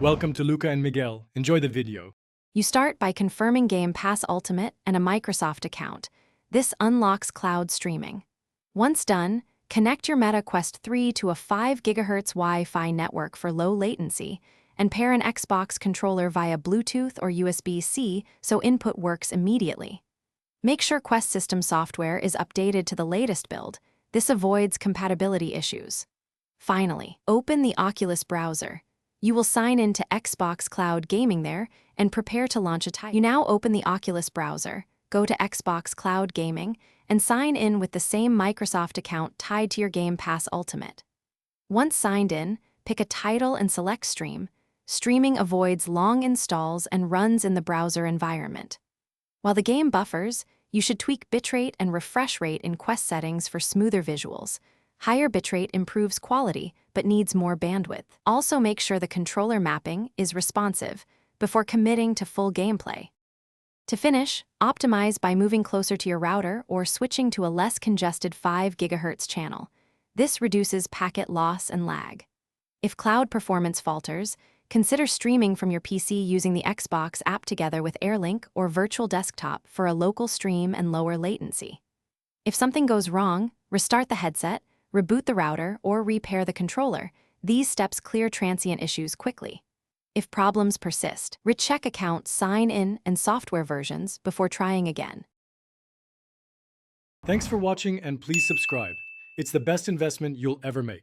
Welcome to Luca and Miguel. Enjoy the video. You start by confirming Game Pass Ultimate and a Microsoft account. This unlocks cloud streaming. Once done, connect your Meta Quest 3 to a 5 GHz Wi-Fi network for low latency, and pair an Xbox controller via Bluetooth or USB-C so input works immediately. Make sure Quest system software is updated to the latest build. This avoids compatibility issues. Finally, open the Oculus browser. You will sign in to Xbox Cloud Gaming there and prepare to launch a title. You now open the Oculus browser, go to Xbox Cloud Gaming, and sign in with the same Microsoft account tied to your Game Pass Ultimate. Once signed in, pick a title and select Stream. Streaming avoids long installs and runs in the browser environment. While the game buffers, you should tweak bitrate and refresh rate in Quest settings for smoother visuals. Higher bitrate improves quality, but needs more bandwidth. Also make sure the controller mapping is responsive before committing to full gameplay. To finish, optimize by moving closer to your router or switching to a less congested 5 GHz channel. This reduces packet loss and lag. If cloud performance falters, consider streaming from your PC using the Xbox app together with AirLink or Virtual Desktop for a local stream and lower latency. If something goes wrong, restart the headset, reboot the router, or repair the controller. These steps clear transient issues quickly. If problems persist, recheck account sign-in and software versions before trying again. Thanks for watching and please subscribe. It's the best investment you'll ever make.